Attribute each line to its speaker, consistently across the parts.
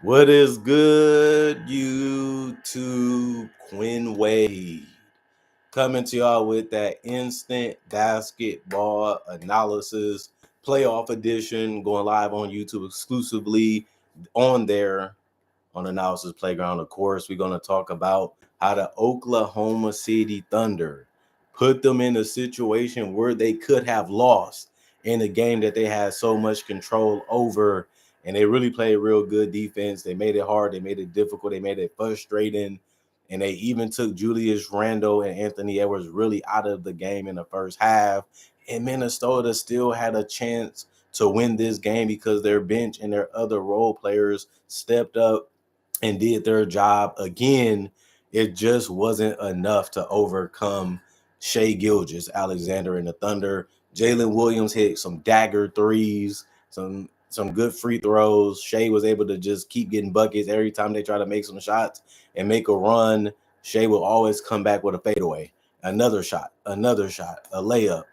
Speaker 1: What is good, YouTube? Quinn Wade coming to y'all with that instant basketball analysis playoff edition, going live on YouTube exclusively on there on Analysis Playground. Of course, we're going to talk about how the Oklahoma City Thunder put them in a situation where they could have lost in a game that they had so much control over. And they really played real good defense. They made it hard. They made it difficult. They made it frustrating. And they even took Julius Randle and Anthony Edwards really out of the game in the first half. And Minnesota still had a chance to win this game because their bench and their other role players stepped up and did their job again. It just wasn't enough to overcome Shea Gilgeous Alexander and the Thunder. Jalen Williams hit some dagger threes, some good free throws. Shea was able to just keep getting buckets every time they try to make some shots and make a run. Shea will always come back with a fadeaway, another shot, a layup,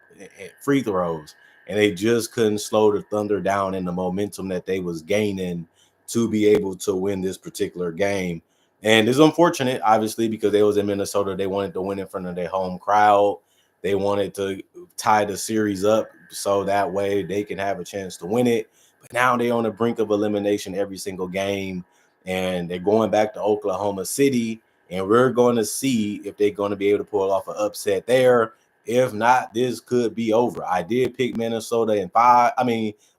Speaker 1: free throws, and they just couldn't slow the Thunder down in the momentum that they was gaining to be able to win this particular game. And it's unfortunate, obviously, because they was in Minnesota. They wanted to win in front of their home crowd. They wanted to tie the series up so that way they can have a chance to win it. But now they're on the brink of elimination every single game, and they're going back to Oklahoma City, and we're going to see if they're going to be able to pull off an upset there. If not, this could be over. I did pick Minnesota in 5.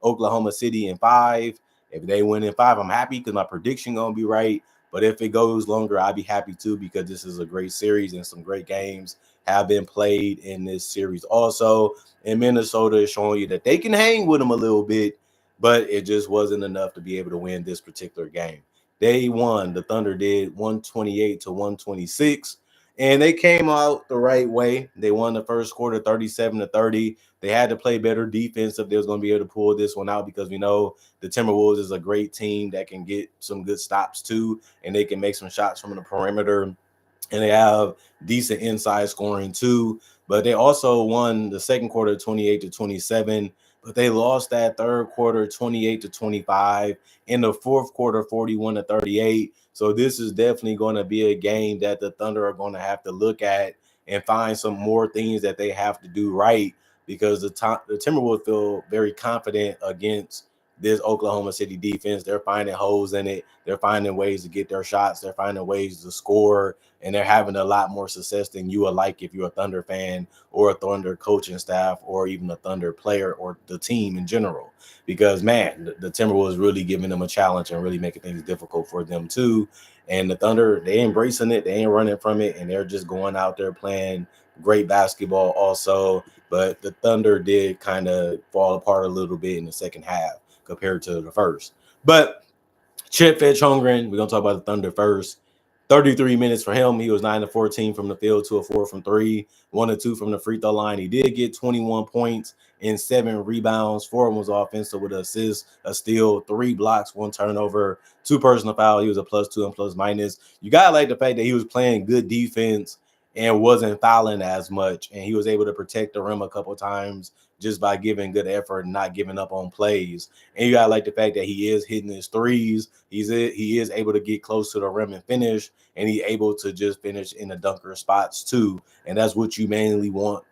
Speaker 1: Oklahoma City in 5. If they win in 5, I'm happy because my prediction going to be right. But if it goes longer, I'd be happy too because this is a great series and some great games have been played in this series also. And Minnesota is showing you that they can hang with them a little bit, but it just wasn't enough to be able to win this particular game. They won. The Thunder did 128 to 126. And they came out the right way. They won the first quarter 37 to 30. They had to play better defense if they was going to be able to pull this one out because we know the Timberwolves is a great team that can get some good stops too, and they can make some shots from the perimeter, and they have decent inside scoring too. But they also won the second quarter 28 to 27, but they lost that third quarter 28 to 25, in the fourth quarter 41 to 38. So this is definitely going to be a game that the Thunder are going to have to look at and find some more things that they have to do right because the Timberwolves feel very confident against this Oklahoma City defense. They're finding holes in it. They're finding ways to get their shots. They're finding ways to score, and they're having a lot more success than you would like if you're a Thunder fan or a Thunder coaching staff or even a Thunder player or the team in general. Because, man, the Timberwolves really giving them a challenge and really making things difficult for them too. And the Thunder, they embracing it. They ain't running from it, and they're just going out there playing great basketball also. But the Thunder did kind of fall apart a little bit in the second half compared to the first. But Chet Fetch Holmgren, we're going to talk about the Thunder first. 33 minutes for him. He was 9 to 14 from the field, 2 of 4 from 3, 1 of 2 from the free throw line. He did get 21 points and 7 rebounds. 4 of them was offensive with an assist, a steal, 3 blocks, 1 turnover, 2 personal fouls. He was a +2 and plus minus. You got to like the fact that he was playing good defense and wasn't fouling as much, and he was able to protect the rim a couple times just by giving good effort and not giving up on plays. And you gotta like the fact that he is hitting his threes. He is able to get close to the rim and finish, and he's able to just finish in the dunker spots too. And that's what you mainly want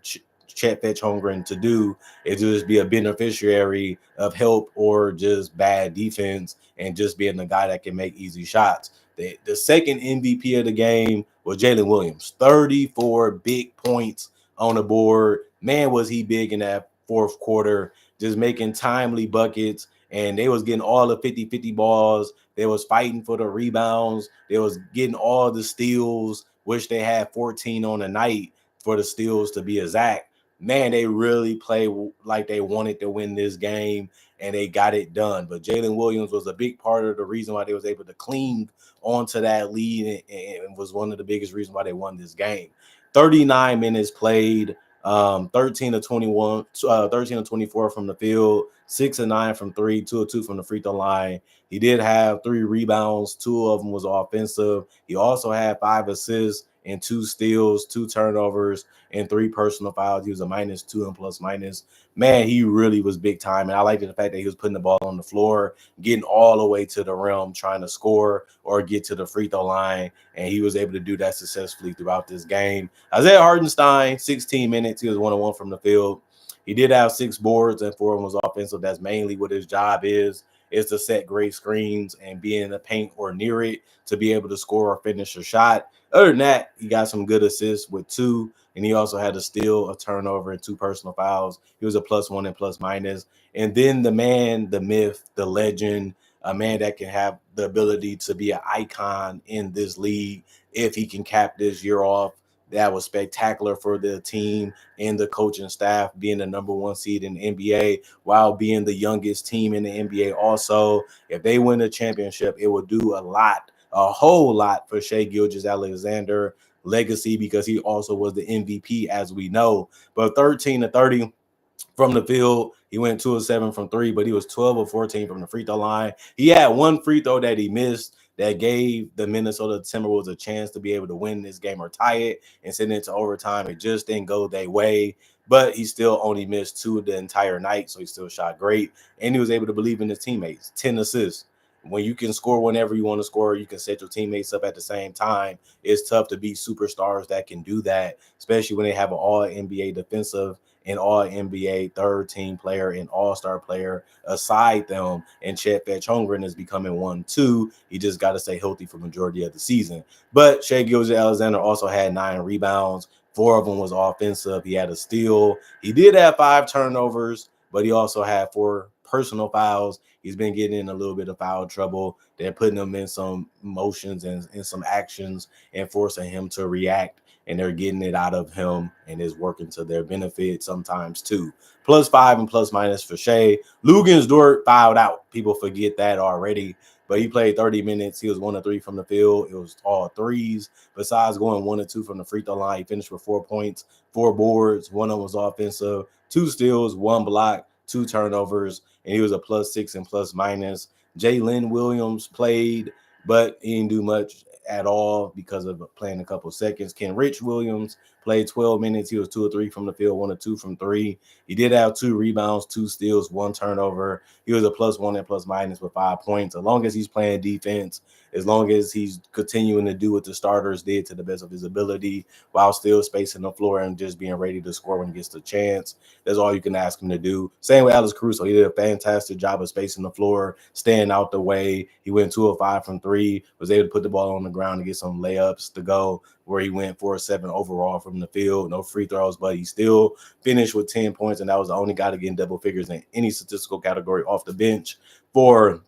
Speaker 1: Chet Fetch Holmgren to do, is just be a beneficiary of help or just bad defense and just being the guy that can make easy shots. The second MVP of the game was Jalen Williams. 34 big points on the board. Man, was he big in that fourth quarter, just making timely buckets. And they was getting all the 50-50 balls. They was fighting for the rebounds. They was getting all the steals, which they had 14 on the night for the steals to be exact. Man, they really played like they wanted to win this game, and they got it done. But Jalen Williams was a big part of the reason why they was able to cling onto that lead and was one of the biggest reasons why they won this game. 39 minutes played, 13 to 21, 13 to 24 from the field, 6 of 9 from 3, 2 of 2 from the free throw line. He did have 3 rebounds, 2 of them was offensive. He also had 5 assists and 2 steals, 2 turnovers, and 3 personal fouls. He was a -2 and plus minus. Man, he really was big time. And I liked the fact that he was putting the ball on the floor, getting all the way to the rim, trying to score or get to the free throw line. And he was able to do that successfully throughout this game. Isaiah Hartenstein, 16 minutes. He was 1-1 from the field. He did have 6 boards and 4 of them was offensive. That's mainly what his job is to set great screens and be in the paint or near it to be able to score or finish a shot. Other than that, he got some good assists with 2, and he also had a steal, a turnover, and 2 personal fouls. He was a +1 and plus minus. And then the man, the myth, the legend, a man that can have the ability to be an icon in this league if he can cap this year off. That was spectacular for the team and the coaching staff, being the #1 seed in the NBA while being the youngest team in the NBA. Also, if they win the championship, it will do a whole lot for Shai Gilgeous-Alexander legacy because he also was the MVP, as we know. But 13 to 30 from the field. He went 2 of 7 from 3, but he was 12 of 14 from the free throw line. He had one free throw that he missed that gave the Minnesota Timberwolves a chance to be able to win this game or tie it and send it to overtime. It just didn't go their way, but he still only missed 2 the entire night, so he still shot great, and he was able to believe in his teammates. 10 assists. When you can score whenever you want to score, you can set your teammates up at the same time. It's tough to beat superstars that can do that, especially when they have an all-NBA defensive and all-NBA third-team player and all-star player aside them. And Chet Holmgren is becoming 1-2. He just got to stay healthy for majority of the season. But Shai Gilgeous-Alexander also had 9 rebounds. 4 of them was offensive. He had a steal. He did have 5 turnovers, but he also had 4 personal fouls. He's been getting in a little bit of foul trouble. They're putting him in some motions and some actions and forcing him to react, and they're getting it out of him, and it's working to their benefit sometimes too. +5 and plus minus for Shai. Lugensdort fouled out. People forget that already, but he played 30 minutes. He was 1 of 3 from the field. It was all threes. Besides going 1 of 2 from the free throw line, he finished with 4 points, 4 boards. 1 of them was offensive, 2 steals, 1 block, 2 turnovers, and he was a +6 and plus minus. Jalen Williams played, but he didn't do much at all because of playing a couple seconds. Kenrich Williams played 12 minutes. He was 2 of 3 from the field, 1 of 2 from 3. He did have 2 rebounds, 2 steals, 1 turnover. He was a +1 and plus minus with 5 points. As long as he's playing defense, as long as he's continuing to do what the starters did to the best of his ability while still spacing the floor and just being ready to score when he gets the chance, that's all you can ask him to do. Same with Alex Caruso. He did a fantastic job of spacing the floor, staying out the way. He went 2 of 5 from 3, was able to put the ball on the ground and get some layups to go, where he went 4 of 7 overall from the field. No free throws, but he still finished with 10 points, and that was the only guy to get in double figures in any statistical category off the bench for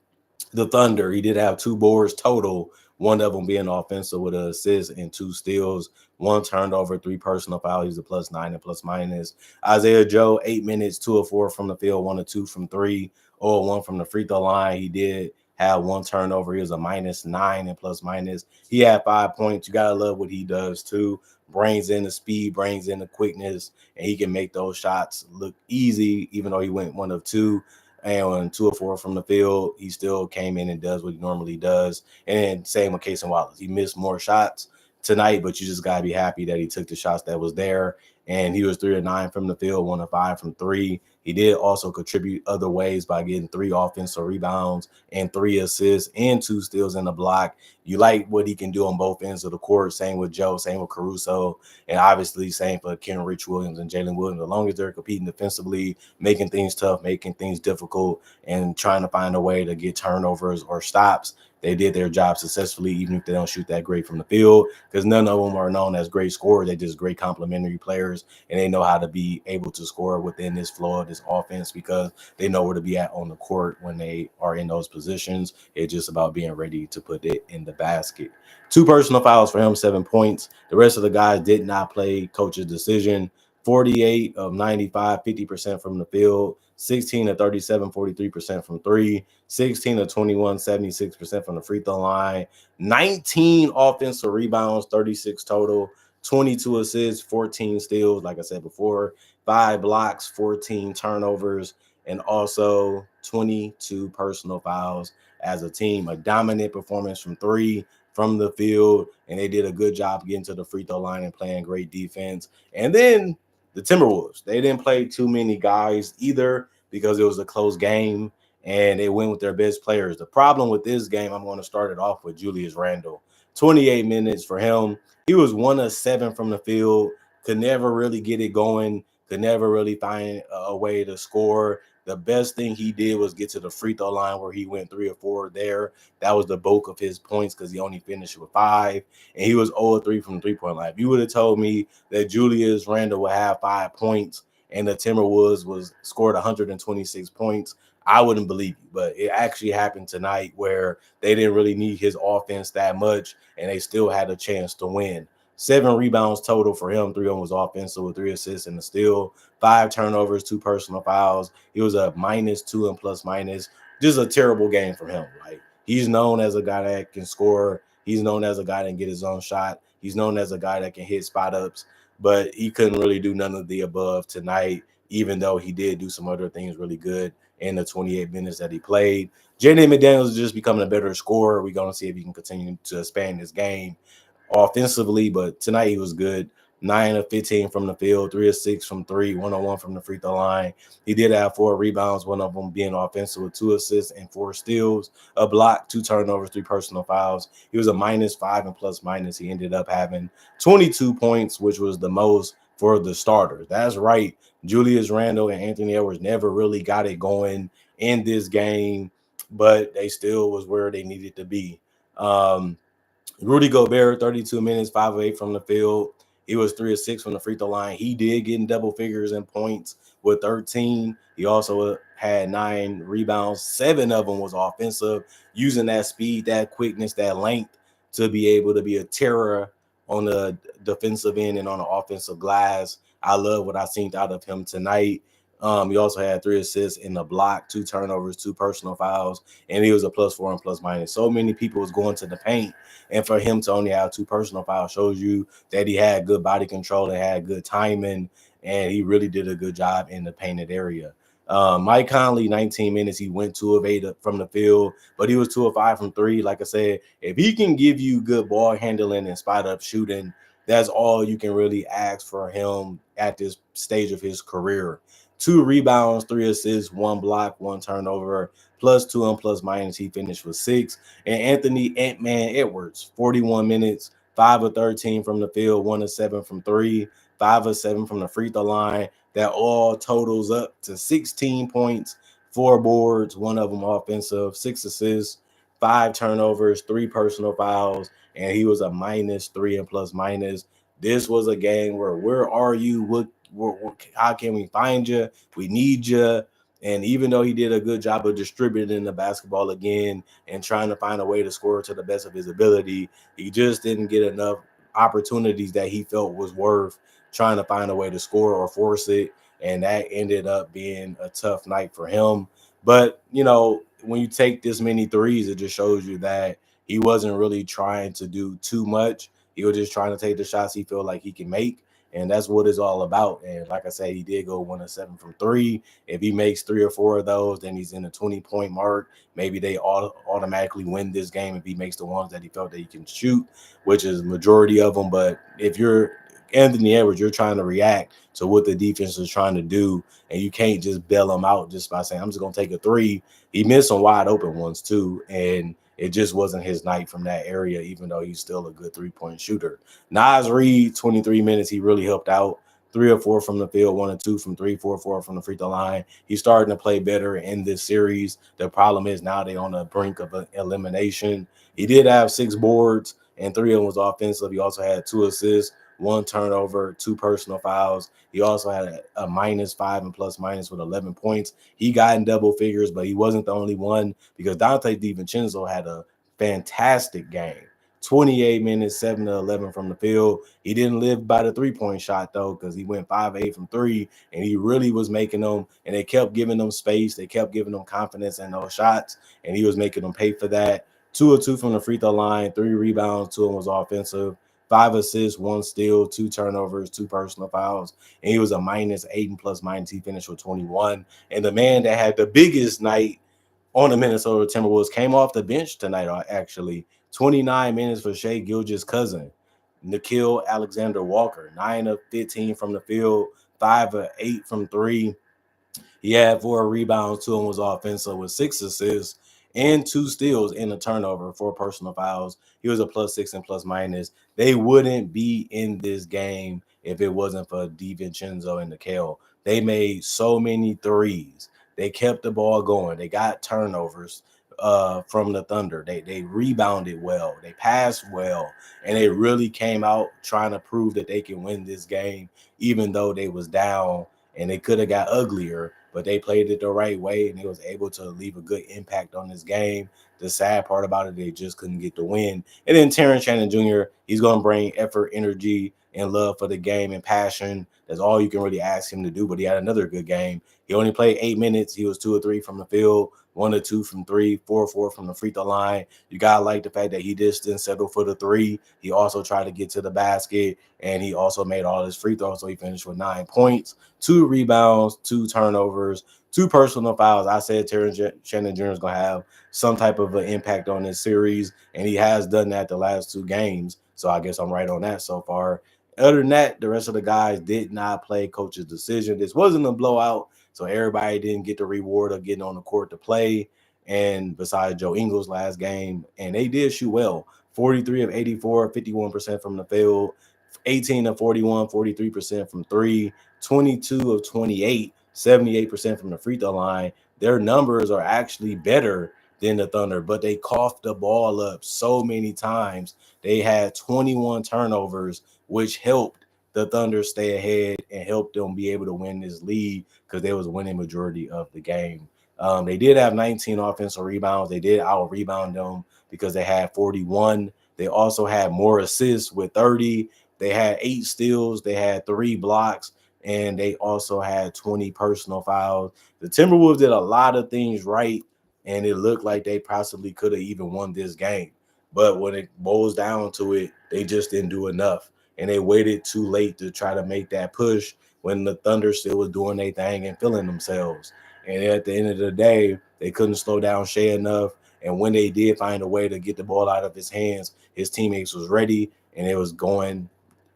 Speaker 1: the Thunder. He did have 2 boards total, one of them being offensive with an assist and 2 steals, 1 turnover, 3 personal fouls. He's a +9 and plus minus. Isaiah Joe, 8 minutes, 2 of 4 from the field, 1 of 2 from 3, 0 of 1 from the free throw line. He did have 1 turnover. He was a -9 and plus minus. He had 5 points. You gotta love what he does too. Brings in the speed, brings in the quickness, and he can make those shots look easy, even though he went 1 of 2. And 2 of 4 from the field, he still came in and does what he normally does. And same with Cason Wallace. He missed more shots tonight, but you just got to be happy that he took the shots that was there. And he was 3 of 9 from the field, 1 of 5 from 3. He did also contribute other ways by getting 3 offensive rebounds and 3 assists and 2 steals in the block. You like what he can do on both ends of the court. Same with Joe, same with Caruso, and obviously same for Kenrich Williams and Jalen Williams. As long as they're competing defensively, making things tough, making things difficult, and trying to find a way to get turnovers or stops, they did their job successfully, even if they don't shoot that great from the field, because none of them are known as great scorers. They're just great complementary players, and they know how to be able to score within this flow of this offense because they know where to be at on the court when they are in those positions. It's just about being ready to put it in the basket. 2 personal fouls for him, 7 points. The rest of the guys did not play. Coach's decision. 48 of 95, 50% from the field, 16 of 37, 43% from 3, 16 of 21, 76% from the free throw line, 19 offensive rebounds, 36 total, 22 assists, 14 steals, like I said before, 5 blocks, 14 turnovers, and also 22 personal fouls as a team. A dominant performance from 3, from the field, and they did a good job getting to the free throw line and playing great defense. And then the Timberwolves, they didn't play too many guys either because it was a close game, and they went with their best players. The problem with this game, I'm going to start it off with Julius Randle. 28 minutes for him. He was 1 of 7 from the field, could never really get it going, could never really find a way to score. The best thing he did was get to the free throw line where he went 3 or 4 there. That was the bulk of his points because he only finished with 5, and he was 0 of 3 from the 3-point line. If you would have told me that Julius Randle would have 5 points and the Timberwolves was scored 126 points, I wouldn't believe you. But it actually happened tonight where they didn't really need his offense that much, and they still had a chance to win. 7 rebounds total for him. 3 of them was offensive with 3 assists and a steal. 5 turnovers, 2 personal fouls. He was a -2 and plus minus. Just a terrible game for him. Like, he's known as a guy that can score. He's known as a guy that can get his own shot. He's known as a guy that can hit spot ups, but he couldn't really do none of the above tonight, even though he did do some other things really good in the 28 minutes that he played. Jaden McDaniels is just becoming a better scorer. We're going to see if he can continue to expand his game offensively, but tonight he was good. 9 of 15 from the field, 3 of 6 from 3, 1 of 1 from the free throw line. He did have 4 rebounds, 1 of them being offensive with 2 assists and 4 steals, a block, 2 turnovers, 3 personal fouls. He was a -5 and plus minus. He ended up having 22 points, which was the most for the starters. That's right. Julius Randle and Anthony Edwards never really got it going in this game, but they still was where they needed to be. Rudy Gobert, 32 minutes, 5 of 8 from the field. He was 3 of 6 from the free throw line. He did get in double figures in points with 13. He also had 9 rebounds. 7 of them was offensive, using that speed, that quickness, that length to be able to be a terror on the defensive end and on the offensive glass. I love what I seen out of him tonight. He also had 3 assists in the block, 2 turnovers, 2 personal fouls, and he was a +4 and plus minus. So many people was going to the paint, and for him to only have 2 personal fouls shows you that he had good body control and had good timing, and he really did a good job in the painted area. Mike Conley, 19 minutes. He went 2 of 8 from the field, but he was 2 of 5 from 3. Like I said, if he can give you good ball handling and spot up shooting, that's all you can really ask for him at this stage of his career. 2 rebounds, 3 assists, 1 block, 1 turnover, +2 and plus minus. He finished with 6. And Anthony Ant-Man Edwards, 41 minutes, 5 of 13 from the field, 1 of 7 from 3, 5 of 7 from the free throw line. That all totals up to 16 points, 4 boards, 1 of them offensive, 6 assists, 5 turnovers, 3 personal fouls, and he was a -3 and plus minus. This was a game where are you? How can we find you? We need you. And even though he did a good job of distributing the basketball again and trying to find a way to score to the best of his ability, he just didn't get enough opportunities that he felt was worth trying to find a way to score or force it. And that ended up being a tough night for him. But, when you take this many threes, it just shows you that he wasn't really trying to do too much. He was just trying to take the shots he felt like he can make. And that's what it's all about. And like I said, he did go 1 of 7 from 3. If he makes 3 or 4 of those, then he's in the 20-point mark. Maybe they automatically win this game if he makes the ones that he felt that he can shoot, which is majority of them. But if you're Anthony Edwards, you're trying to react to what the defense is trying to do, and you can't just bail him out just by saying, I'm just going to take a 3. He missed some wide open ones too, and it just wasn't his night from that area, even though he's still a good 3-point shooter. Naz Reid, 23 minutes, he really helped out. 3 of 4 from the field, 1 of 2 from 3, 4 of 4 from the free throw line. He's starting to play better in this series. The problem is now they're on the brink of an elimination. He did have 6 boards, and 3 of them was offensive. He also had 2 assists, 1 turnover, 2 personal fouls. He also had a -5 and plus minus with 11 points. He got in double figures, but he wasn't the only one because Dante DiVincenzo had a fantastic game. 28 minutes, 7 of 11 from the field. He didn't live by the 3-point shot, though, because he went 5 of 8 from 3, and he really was making them, and they kept giving them space. They kept giving them confidence in those shots, and he was making them pay for that. 2 of 2 from the free throw line, 3 rebounds, 2 of them was offensive. 5 assists, 1 steal, 2 turnovers, 2 personal fouls, and he was a -8 and plus minus. He finished with 21. And the man that had the biggest night on the Minnesota Timberwolves came off the bench tonight, actually. 29 minutes for Shea Gilgeous' cousin, Nikhil Alexander Walker, 9 of 15 from the field, 5 of 8 from three. He had 4 rebounds, 2 of them was offensive with 6 assists and 2 steals in a turnover, 4 personal fouls. He was a +6 and plus minus. They wouldn't be in this game if it wasn't for DiVincenzo and Nikhil. They made so many threes. They kept the ball going. They got turnovers from the Thunder. They rebounded well. They passed well. And they really came out trying to prove that they can win this game, even though they was down and it could have got uglier, but they played it the right way and they was able to leave a good impact on this game. The sad part about it, they just couldn't get the win. And then Terrence Shannon Jr., he's going to bring effort, energy, and love for the game and passion. That's all you can really ask him to do, but he had another good game. He only played 8 minutes. He was 2 or 3 from the field, 1 or 2 from three, 4 or 4 from the free throw line. You got to like the fact that he just didn't settle for the three. He also tried to get to the basket, and he also made all his free throws, so he finished with 9 points. 2 rebounds, 2 turnovers, 2 personal fouls. I said Terrence Shannon Jr. is going to have some type of an impact on this series, and he has done that the last 2 games. So I guess I'm right on that so far. Other than that, the rest of the guys did not play coach's decision. This wasn't a blowout, so everybody didn't get the reward of getting on the court to play. And besides Joe Ingles last game, and they did shoot well. 43 of 84, 51% from the field, 18 of 41, 43% from three, 22 of 28, 78% from the free throw line. Their numbers are actually better than the Thunder, but they coughed the ball up so many times. They had 21 turnovers, which helped the Thunder stay ahead and helped them be able to win this league because they was winning majority of the game. They did have 19 offensive rebounds. They did out rebound them because they had 41. They also had more assists with 30. They had 8 steals. They had 3 blocks, and they also had 20 personal fouls. The Timberwolves did a lot of things right, and it looked like they possibly could have even won this game. But when it boils down to it, they just didn't do enough, and they waited too late to try to make that push when the Thunder still was doing their thing and feeling themselves. And at the end of the day, they couldn't slow down Shea enough. And when they did find a way to get the ball out of his hands, his teammates was ready, and it was going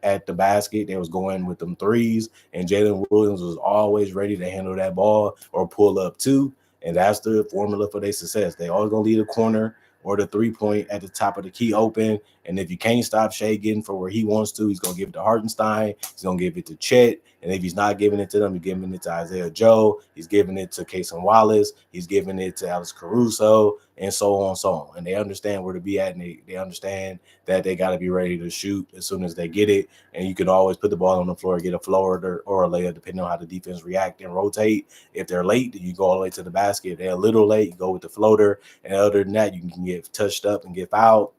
Speaker 1: at the basket. They was going with them threes, and Jalen Williams was always ready to handle that ball or pull up too. And that's the formula for their success. They always gonna leave the corner or the 3-point at the top of the key open. And if you can't stop Shea getting for where he wants to, he's gonna give it to Hartenstein. He's gonna give it to Chet. And if he's not giving it to them, he's giving it to Isaiah Joe. He's giving it to Cason Wallace. He's giving it to Alex Caruso, and so on and so on. And they understand where to be at, and they understand that they got to be ready to shoot as soon as they get it. And you can always put the ball on the floor, get a floater or a layup, depending on how the defense react and rotate. If they're late, you go all the way to the basket. If they're a little late, you go with the floater. And other than that, you can get touched up and get fouled,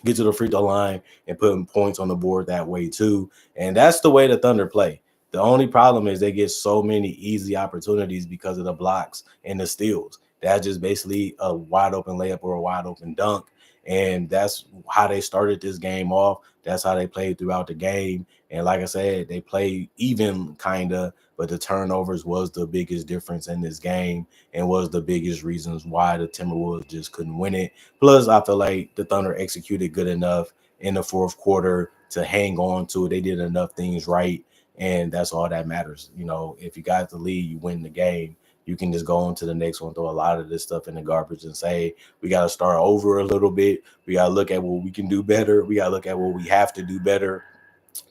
Speaker 1: get to the free throw line, and put points on the board that way too. And that's the way the Thunder play. The only problem is they get so many easy opportunities because of the blocks and the steals. That's just basically a wide open layup or a wide open dunk. And that's how they started this game off. That's how they played throughout the game. And like I said, they played even kind of, but the turnovers was the biggest difference in this game and was the biggest reasons why the Timberwolves just couldn't win it. Plus, I feel like the Thunder executed good enough in the fourth quarter to hang on to it. They did enough things right, and that's all that matters. You know, if you got the lead, you win the game. You can just go on to the next one, throw a lot of this stuff in the garbage and say, we got to start over a little bit. We got to look at what we can do better. We got to look at what we have to do better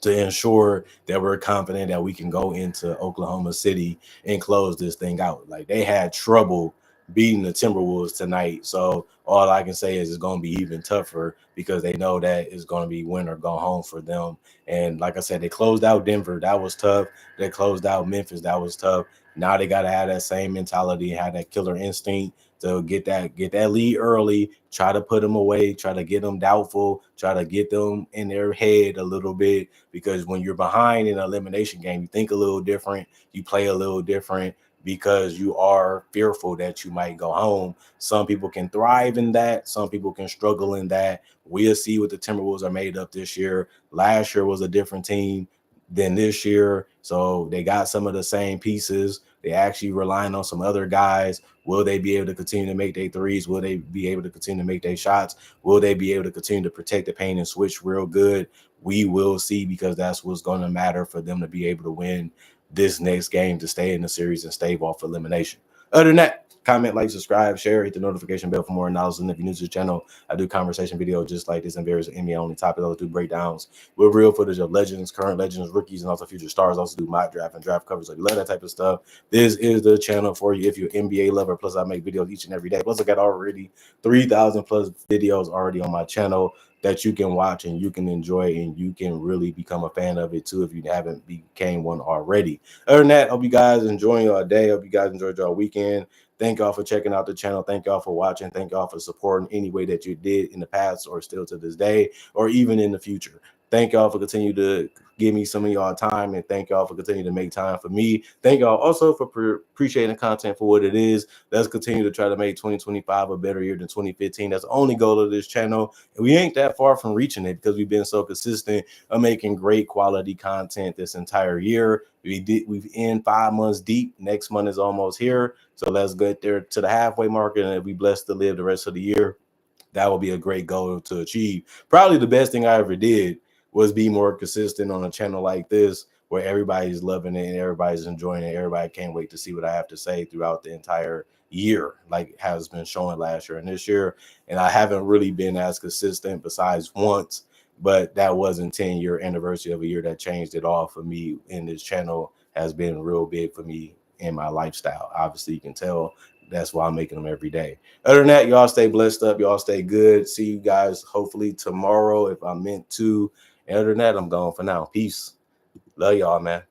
Speaker 1: to ensure that we're confident that we can go into Oklahoma City and close this thing out. Like, they had trouble beating the Timberwolves tonight. So all I can say is it's going to be even tougher because they know that it's going to be win or go home for them. And like I said, they closed out Denver. That was tough. They closed out Memphis. That was tough. Now they got to have that same mentality, have that killer instinct to get that lead early, try to put them away, try to get them doubtful, try to get them in their head a little bit, because when you're behind in an elimination game, you think a little different, you play a little different because you are fearful that you might go home. Some people can thrive in that. Some people can struggle in that. We'll see what the Timberwolves are made up this year. Last year was a different team. than this year. So they got some of the same pieces. They actually relying on some other guys. Will they be able to continue to make their threes? Will they be able to continue to make their shots? Will they be able to continue to protect the paint and switch real good? We will see, because that's what's going to matter for them to be able to win this next game, to stay in the series and stave off elimination. Other than that, comment, like, subscribe, share, hit the notification bell for more analysis. And if you're new to the channel, I do conversation videos just like this and various NBA only topics. I do breakdowns with real footage of legends, current legends, rookies, and also future stars. I also do mock draft and draft coverage. So if you love that type of stuff, this is the channel for you if you're an NBA lover. Plus, I make videos each and every day. Plus, I got already 3,000 plus videos already on my channel that you can watch and you can enjoy, and you can really become a fan of it too if you haven't became one already. Other than that, hope you guys enjoying your day. Hope you guys enjoyed your weekend. Thank y'all for checking out the channel. Thank y'all for watching. Thank y'all for supporting any way that you did in the past or still to this day or even in the future. Thank y'all for continuing to give me some of y'all time, and thank y'all for continuing to make time for me. Thank y'all also for appreciating the content for what it is. Let's continue to try to make 2025 a better year than 2015. That's the only goal of this channel, and we ain't that far from reaching it because we've been so consistent of making great quality content this entire year. We've in 5 months deep. Next month is almost here, so let's get there to the halfway mark, and if we blessed to live the rest of the year, that will be a great goal to achieve. Probably the best thing I ever did was be more consistent on a channel like this, where everybody's loving it and everybody's enjoying it. Everybody can't wait to see what I have to say throughout the entire year, like has been showing last year and this year. And I haven't really been as consistent besides once, but that wasn't 10-year anniversary of a year that changed it all for me. And this channel has been real big for me in my lifestyle. Obviously, you can tell that's why I'm making them every day. Other than that, y'all stay blessed up. Y'all stay good. See you guys hopefully tomorrow if I'm meant to. And other than that, I'm gone for now. Peace. Love y'all, man.